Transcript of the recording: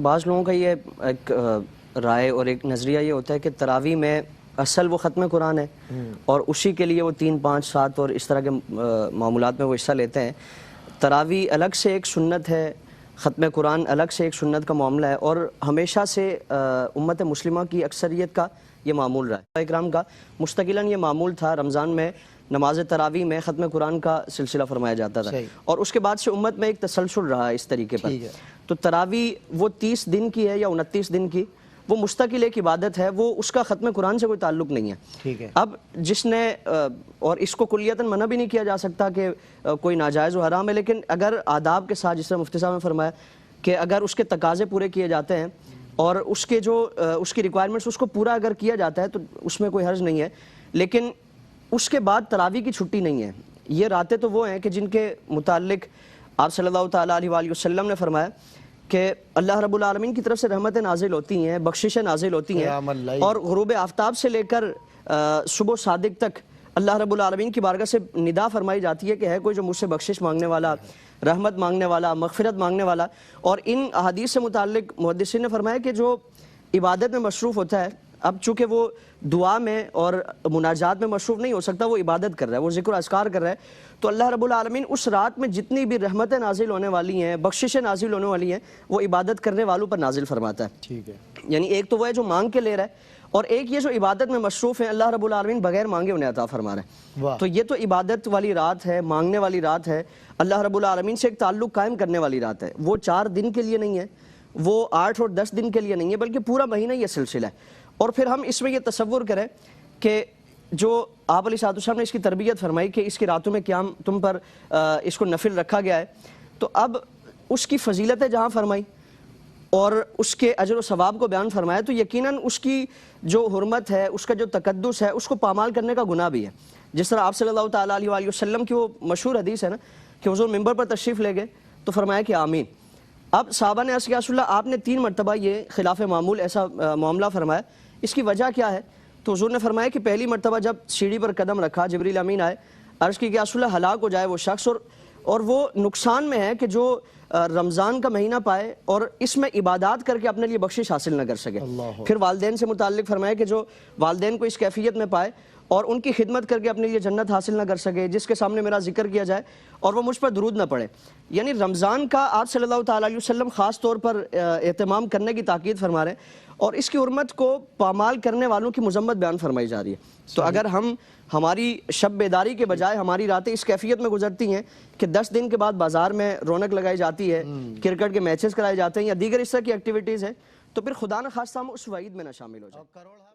بعض لوگوں کا یہ ایک رائے اور ایک نظریہ یہ ہوتا ہے کہ تراویح میں اصل وہ ختم قرآن ہے اور اسی کے لیے وہ 3 5 7 اور اس طرح کے معمولات میں وہ حصہ لیتے ہیں. تراویح الگ سے ایک سنت ہے، ختم قرآن الگ سے ایک سنت کا معاملہ ہے، اور ہمیشہ سے امت مسلمہ کی اکثریت کا یہ معمول رہا ہے. اکرام کا مستقلاً یہ معمول تھا، رمضان میں نماز تراویح میں ختم قرآن کا سلسلہ فرمایا جاتا تھا، اور اس کے بعد سے امت میں ایک تسلسل رہا ہے اس طریقے پر. تو تراویح وہ 30 دن کی ہے یا 29 دن کی، وہ مستقل ایک عبادت ہے، وہ اس کا ختم قرآن سے کوئی تعلق نہیں ہے. اب جس نے اور اس کو کلیتاً منع بھی نہیں کیا جا سکتا کہ کوئی ناجائز و حرام ہے، لیکن اگر آداب کے ساتھ، جس طرح مفتی صاحب نے فرمایا کہ اگر اس کے تقاضے پورے کیے جاتے ہیں اور اس کے جو اس کی ریکوائرمنٹس اس کو پورا اگر کیا جاتا ہے تو اس میں کوئی حرج نہیں ہے. لیکن اس کے بعد تراویح کی چھٹی نہیں ہے. یہ راتیں تو وہ ہیں کہ جن کے متعلق آپ صلی اللہ تعالیٰ علیہ وآلہ وسلم نے فرمایا کہ اللہ رب العالمین کی طرف سے رحمتیں نازل ہوتی ہیں، بخششیں نازل ہوتی ہیں، اور غروب آفتاب سے لے کر صبح صادق تک اللہ رب العالمین کی بارگاہ سے ندا فرمائی جاتی ہے کہ ہے کوئی جو مجھ سے بخشش مانگنے والا، رحمت مانگنے والا، مغفرت مانگنے والا. اور ان احادیث سے متعلق محدثین نے فرمایا کہ جو عبادت میں مصروف ہوتا ہے، اب چونکہ وہ دعا میں اور مناجات میں مصروف نہیں ہو سکتا، وہ عبادت کر رہا ہے، وہ ذکر و اذکار کر رہا ہے، تو اللہ رب العالمین اس رات میں جتنی بھی رحمتیں نازل ہونے والی ہیں، بخششیں نازل ہونے والی ہیں، وہ عبادت کرنے والوں پر نازل فرماتا ہے. یعنی ایک تو وہ ہے جو مانگ کے لے رہا ہے، اور ایک یہ جو عبادت میں مصروف ہیں، اللہ رب العالمین بغیر مانگے انہیں عطا فرما رہا ہے. تو یہ تو عبادت والی رات ہے، مانگنے والی رات ہے، اللہ رب العالمین سے ایک تعلق قائم کرنے والی رات ہے. وہ 4 دن کے لیے نہیں ہے، وہ 8 اور 10 دن کے لیے نہیں ہے، بلکہ پورا مہینہ یہ سلسلہ ہے. اور پھر ہم اس میں یہ تصور کریں کہ جو آپ علیہ السلام نے اس کی تربیت فرمائی کہ اس کی راتوں میں قیام تم پر اس کو نفل رکھا گیا ہے، تو اب اس کی فضیلتیں جہاں فرمائی اور اس کے اجر و ثواب کو بیان فرمایا، تو یقیناً اس کی جو حرمت ہے، اس کا جو تقدس ہے، اس کو پامال کرنے کا گناہ بھی ہے. جس طرح آپ صلی اللہ تعالیٰ علیہ وآلہ وسلم کی وہ مشہور حدیث ہے نا کہ حضور ممبر پر تشریف لے گئے تو فرمایا کہ آمین. اب صحابہ نے عرض کیا رسول اللہ، آپ نے 3 مرتبہ یہ خلاف معمول ایسا معاملہ فرمایا، اس کی وجہ کیا ہے؟ تو حضور نے فرمایا کہ پہلی مرتبہ جب سیڑھی پر قدم رکھا، جبریل امین آئے، عرض کی کہ رسول اللہ ہلاک ہو جائے وہ شخص، اور وہ نقصان میں ہے کہ جو رمضان کا مہینہ پائے اور اس میں عبادات کر کے اپنے لیے بخشش حاصل نہ کر سکے. پھر والدین سے متعلق فرمایا کہ جو والدین کو اس کیفیت میں پائے اور ان کی خدمت کر کے اپنے لیے جنت حاصل نہ کر سکے، جس کے سامنے میرا ذکر کیا جائے اور وہ مجھ پر درود نہ پڑے. یعنی رمضان کا آپ صلی اللہ تعالیٰ علیہ وسلم خاص طور پر اہتمام کرنے کی تاکید فرما رہے ہیں، اور اس کی حرمت کو پامال کرنے والوں کی مذمت بیان فرمائی جا رہی ہے. تو اگر ہماری شب بیداری کے بجائے ہماری راتیں اس کیفیت میں گزرتی ہیں کہ 10 دن کے بعد بازار میں رونق لگائی جاتی ہے، کرکٹ کے میچز کرائے جاتے ہیں یا دیگر اس طرح کی ایکٹیویٹیز ہیں، تو پھر خدا نخواستہ ہم اس وعید میں نہ شامل ہو جائیں.